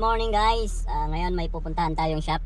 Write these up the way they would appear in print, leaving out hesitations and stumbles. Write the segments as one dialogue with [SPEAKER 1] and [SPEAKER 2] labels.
[SPEAKER 1] Morning guys, ngayon may pupuntahan tayong shop.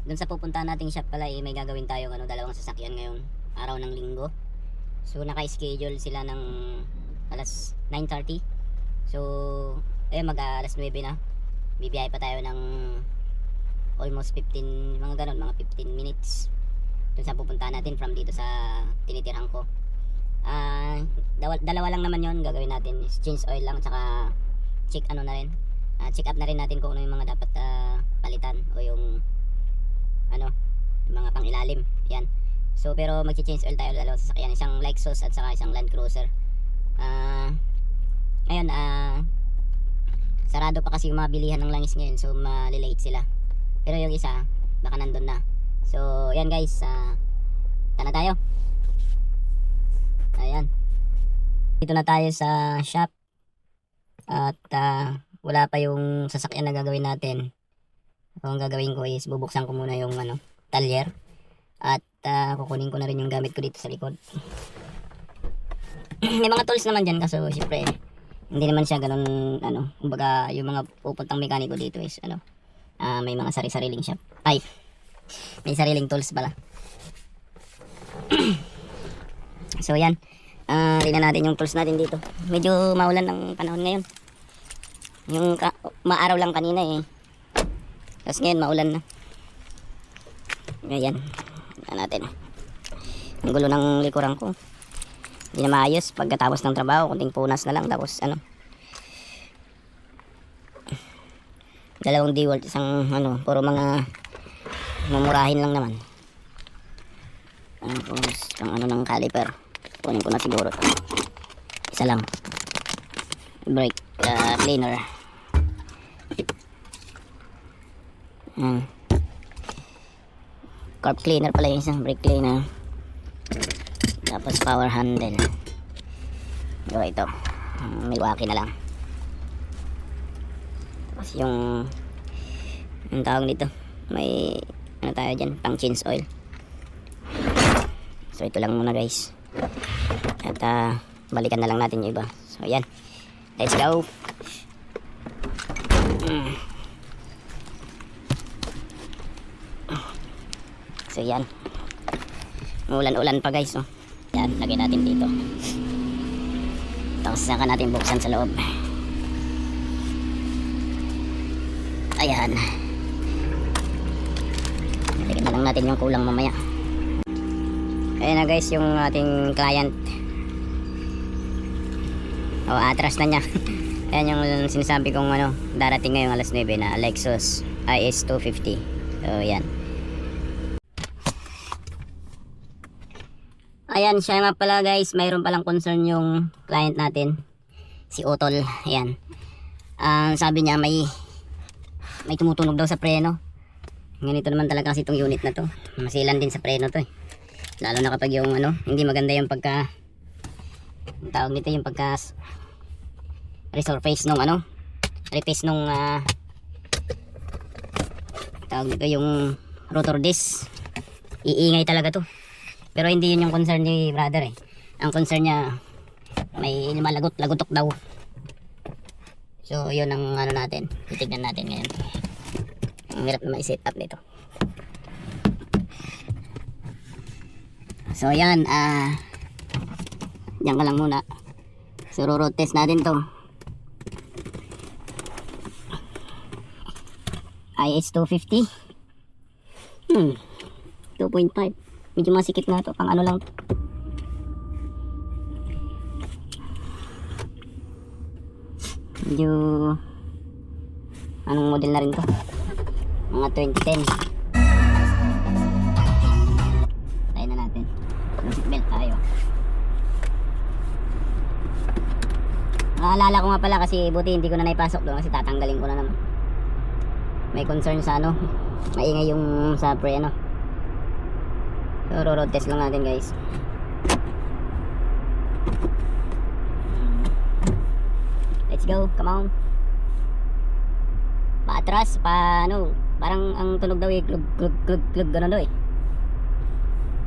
[SPEAKER 1] Dun sa pupuntahan nating shop pala may gagawin tayong dalawang sasakyan ngayon, araw ng linggo. So naka-schedule sila ng alas 9:30. So mag alas 9 na. Bibiyahe pa tayo ng almost 15, mga 15 minutes dun sa pupuntahan natin from dito sa tinitirhan ko. Dalawa lang naman yon gagawin natin, is change oil lang, tsaka check check up na rin natin kung ano yung mga dapat palitan o yung mga pangilalim. Yan. So pero magche-change oil tayo dalawa sasakyan, isang Lexus at saka isang Land Cruiser. Ngayon sarado pa kasi yung mga bilihan ng langis ngayon, so malilate sila. Pero yung isa baka nandun na. So yan guys, tana tayo. Ayan. Dito na tayo sa shop. At wala pa yung sasakyan na gagawin natin. So, ang gagawin ko is bubuksan ko muna yung talyer. At kukunin ko na rin yung gamit ko dito sa likod. May mga tools naman dyan, kaso syempre hindi naman siya ganun kumbaga yung mga pupuntang mekaniko dito is may mga sari-sariling shop. May sariling tools pala. So yan, tingnan natin yung tools natin dito. Medyo maulan ng panahon ngayon. Yung maaraw lang kanina tapos ngayon maulan na. Ayan, tingnan natin. Ang gulo ng likuran ko, hindi na maayos pagkatapos ng trabaho. Kunting punas na lang, tapos dalawang DeWalt, isang puro mga mumurahin lang naman. Tapos ng caliper, kunin ko na siguro to. Isa lang. Brake cleaner. Carb cleaner pala yung isang, brake cleaner. Tapos power handle. Ito Milwaukee na lang. Tapos yung tawag dito, may tayo dyan, pang change oil. So ito lang muna guys. At balikan na lang natin yung iba. So yan, let's go. So yan, ulan-ulan pa guys. Yan, lagay natin dito. Tapos saka natin buksan sa loob. Ayan, lagyan na lang natin yung kulang mamaya. Ayan na guys, yung ating client. Atras na niya. Ayan yung sinasabi kong darating ngayong alas 9 na Lexus IS 250. So yan. Ayan, siya nga pala guys, mayroon palang concern yung client natin, si Otol. Ayan, sabi niya may tumutunog daw sa preno. Ganito naman talaga kasi itong unit na to, masilan din sa preno to lalo na kapag yung hindi maganda yung tawag nito, yung pagka resurface nung reface nung tawag nito, yung rotor disc. Iingay talaga to. Pero hindi yun yung concern ni brother Ang concern niya, may lagutok daw. So yun ang natin, titignan natin ngayon. Ang hirap na i-set up nito. So yan, diyan ka lang muna. So road test natin to. IS 250. 2.5. Medyo masikip na ito, pang lang. Medyo anong model na rin to, mga 2010. Tayo na natin, seatbelt tayo. Naalala ko nga pala, kasi buti hindi ko na naipasok doon, kasi tatanggalin ko na naman. May concern sa maingay yung sa pre So road test lang natin guys. Let's go, come on. Paatras, parang ang tunog daw glug glug glug glug, ganun daw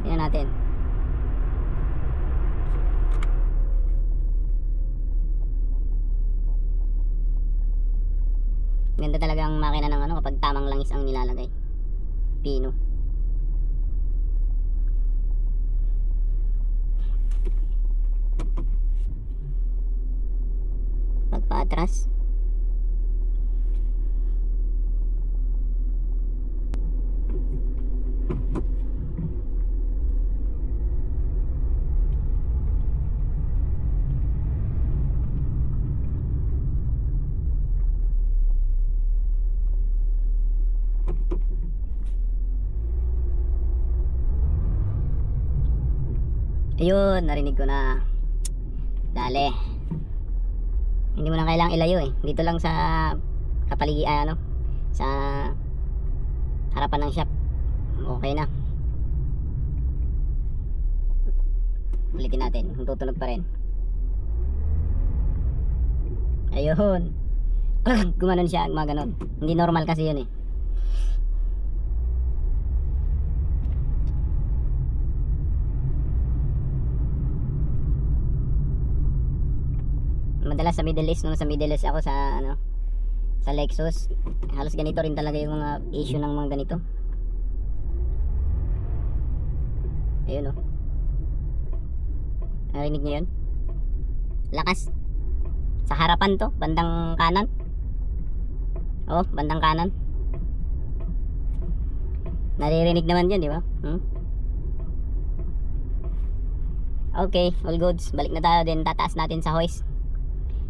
[SPEAKER 1] Tingnan natin. Ganda talaga ang makina ng ano kapag tamang langis ang nilalagay. Pino. Pagpa-atras. Ayun, narinig ko na. Dale. Hindi mo na kailangang ilayo eh. Dito lang sa kapaligian, ano, sa harapan ng shop. Okay na. Ulitin natin. Tutunog pa rin. Ayun. Gumanon siya, gumaganon. Hindi normal kasi yun eh. Madalas sa Middle East, nung sa Middle East ako sa ano, sa Lexus, halos ganito rin talaga yung mga issue ng mga ganito. Ayun oh. Narinig niyo yun? Lakas. Sa harapan to, bandang kanan. Oh, bandang kanan. Naririnig naman yun, di ba? Okay, all goods. Balik na tayo din. Tataas natin sa hoist.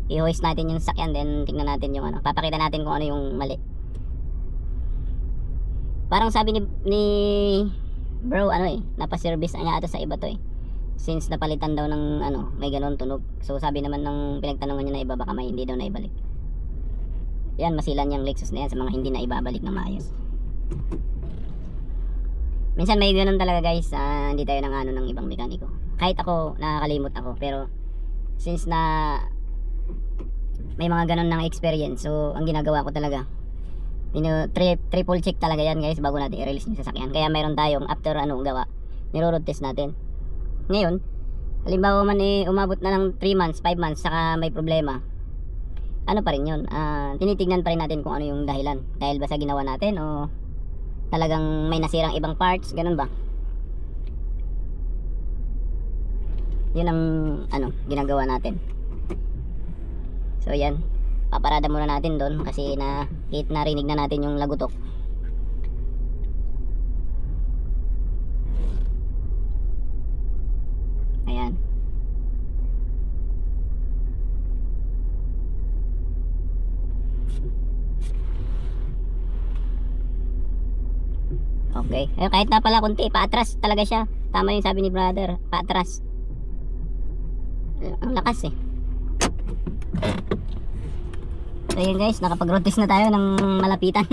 [SPEAKER 1] I-hoist natin yung sakyan, then tingnan natin yung ano. Papakita natin kung ano yung mali. Parang sabi ni bro, ano eh, napaservice niya ata sa iba to eh. Since napalitan daw ng ano, may ganun tunog. So sabi naman ng pinagtanungan niya na iba, baka may hindi daw na ibalik. Yan, masilan yung Lexus na yan sa mga hindi na ibabalik na maayos. Minsan may ganun talaga guys, hindi tayo ng ano ng ibang mekaniko. Kahit ako, nakakalimot ako, pero since na may mga ganun ng experience, so ang ginagawa ko talaga, triple check talaga yan guys bago natin i-release yung sasakyan. Kaya meron tayong after ano gawa, niro-road test natin. Ngayon, halimbawa man umabot na ng 3 months, 5 months, saka may problema, ano pa rin yun, tinitignan pa rin natin kung ano yung dahilan. Dahil ba sa ginawa natin o talagang may nasirang ibang parts, ganun ba? Yun ang ano, ginagawa natin. So yan, paparada muna natin doon kasi narinig na natin yung lagutok. Ayan. Okay. Ayun, kahit na pala konti, paatras talaga siya. Tama yung sabi ni brother, paatras. Ang lakas eh. So yun guys, nakapag-road test na tayo ng malapitan.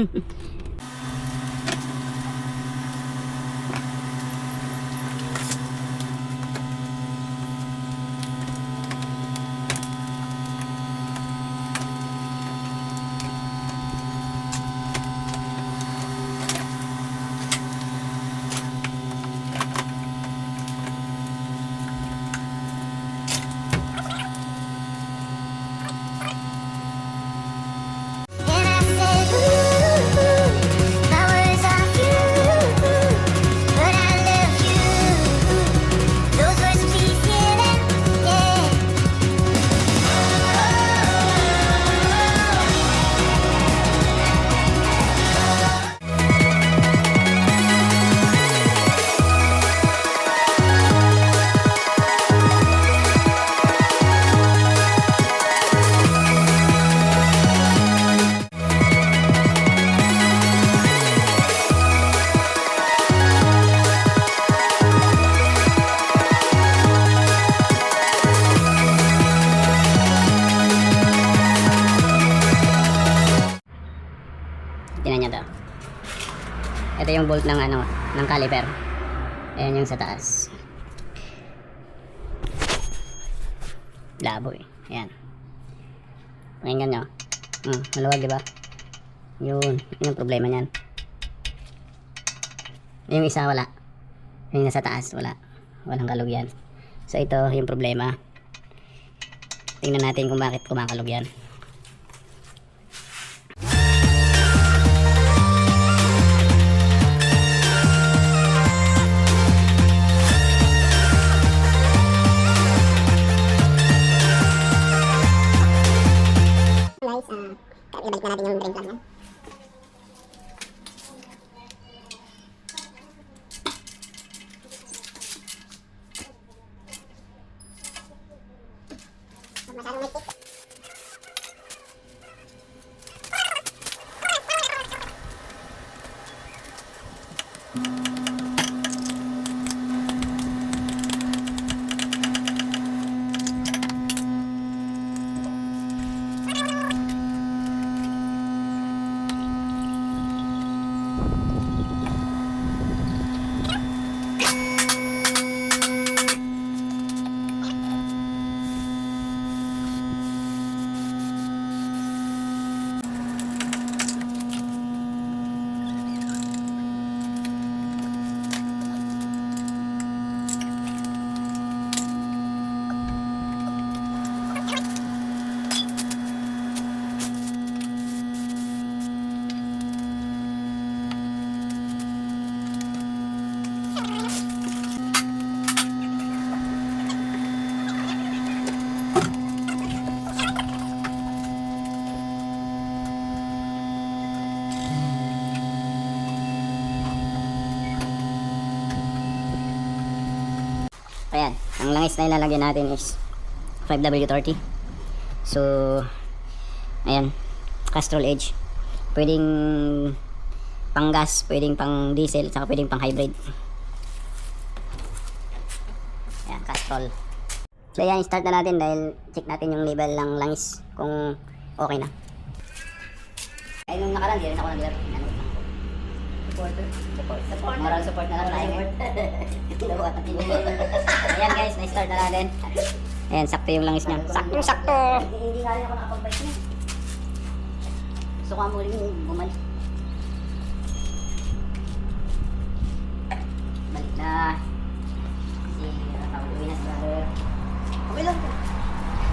[SPEAKER 1] Tingnan nyo to. Ito yung bolt ng ano, ng caliper. Ayan yung sa taas. Labo eh. Ayan. Pakinggan nyo. Maluwag diba? Yun ang problema nyan. Yung isa wala. Yung nasa taas wala. Walang kalug yan. So ito yung problema. Tingnan natin kung bakit kumakalog yan.
[SPEAKER 2] ibalik na natin yung drain plug niya. Masyadong may stick.
[SPEAKER 1] Ayan, ang langis na ilalagay natin is 5W30. So, ayan, Castrol Edge. Pwedeng pang gas, pwedeng pang diesel, saka pwedeng pang hybrid. Ayan, Castrol. So, ayan, start na natin dahil check natin yung level ng langis kung okay na. Ay, nung nakaraan, di rin ako nag-laro. Support. Moral support na lang tayo. Ayan guys, na-start na natin. Ayan, sakto yung langis niya. Sakto! Hindi nga rin ako nakapag-bike niya. Gusto ko nga muli bumalik. Balik na. Kasi nakapag-uwi na si brother. Okay lang po.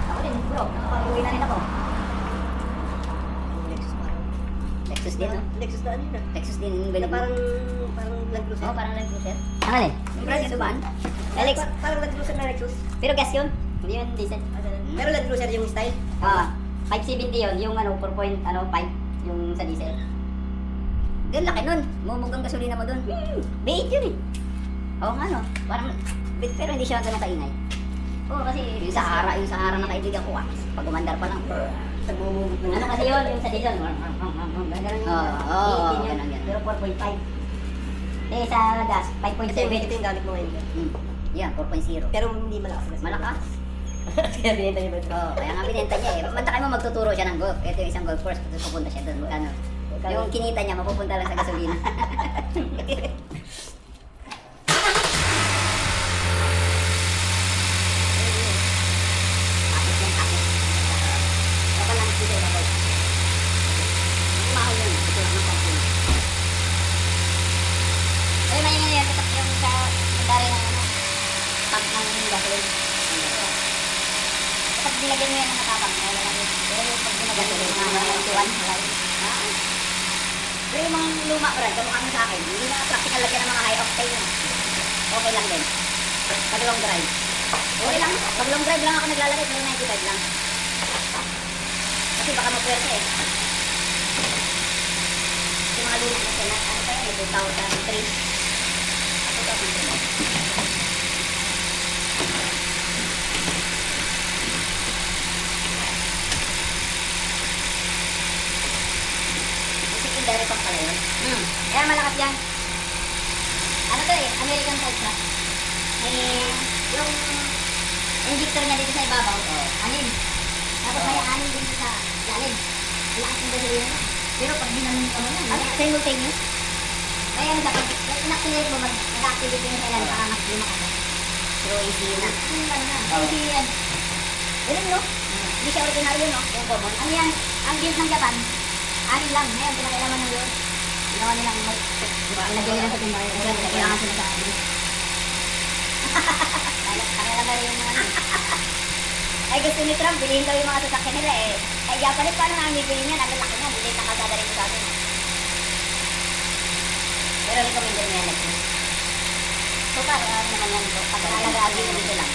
[SPEAKER 1] Ako din, bro. Nakapag-uwi na rin ako. Lexus din, no?
[SPEAKER 3] Lexus na ano yun ah.
[SPEAKER 1] Lexus din.
[SPEAKER 3] Na parang Land Cruiser.
[SPEAKER 1] Oo, parang Land Cruiser. Ang alin?
[SPEAKER 3] Yung brand yung Suban.
[SPEAKER 1] Alex.
[SPEAKER 3] Parang Land Cruiser na Lexus.
[SPEAKER 1] Pero gas yun. Hindi yun diesel.
[SPEAKER 3] Pero Land Cruiser yung style.
[SPEAKER 1] 570 yun. Yung 4.5 yung sa diesel. Ganun laki nun. Mumugang gasolina mo dun. B8 yun eh. Oo nga no. Parang, pero hindi siya ganun kaingay. Oo kasi yung Sahara na kaibigan ko pag umandar pa lang.
[SPEAKER 3] Nagmumugot na.
[SPEAKER 1] Ano kasi yun, yung sa diesel. Ganun yung ganun yan. Pero 4.5. Eh sa gas, 5.7.
[SPEAKER 3] Ito yung gamit mo ngayon.
[SPEAKER 1] Yan, 4.0.
[SPEAKER 3] Pero hindi malakas.
[SPEAKER 1] Malakas.
[SPEAKER 3] Kaya binenta niya ba ito?
[SPEAKER 1] Oo, kaya nga binenta niya eh. Basta kayo magtuturo siya ng golf. Ito yung isang golf course. Pupunta siya doon. Magkano? Yung kinita niya, mapupunta lang sa gasolina. Kapit yan, kapit. Kapal lang dito yung babay. Umahol yun. Ito lang ang kapit. Ay, may yan. Katak yung sa dari ng ano. Pag ng gasolina. Kapag nilagyan mo yan ng matabang, wala lang. Pero pag ginagasol, mga 91, wala rin. Pero yung mga luma, brad, kamukha mo sa akin, hindi na practical lagyan ng mga high octane na. Okay lang din. Pag long drive. Okay lang. Pag long drive lang ako naglalagay, pero 95 lang. Kasi baka mapwersa eh. Yung mga luma na sila, ano pa yun, 2003. Ako 2003. Secondary pang pala yun. Kaya malakas yan. Ano to eh, American type na. May yung injector niya dito sa ibabaw, anim. Tapos may anim din sa ilalim. Lakas ng gasolina na. Pero pag dinamin ka mo yan, simultaneous. Kaya ano sa pag in-accelerate mo, mag-activate yung kailan para mas lumakas. Pero easy na. Easy yan. Galing no? Hindi siya ordinary yun no? Yung common. Ano yan? Ang build ng Japan, anin lang. Ngayon, pinakailaman ng yun. Ginawa nilang ilagyan nila sa timbar. Kailangan sila sa anin. Kakailaman rin yung mga ano. Ay gusto ni Trump, bilihin daw yung mga sasakyan nila eh. Ay Japanese, paano nga ang bibili niya? Nagalaki niya, bilhin na kalsada rin sa atin. Pero recommended niya Lexus. So, ano naman yan? Pag nalagagi mo dito lang.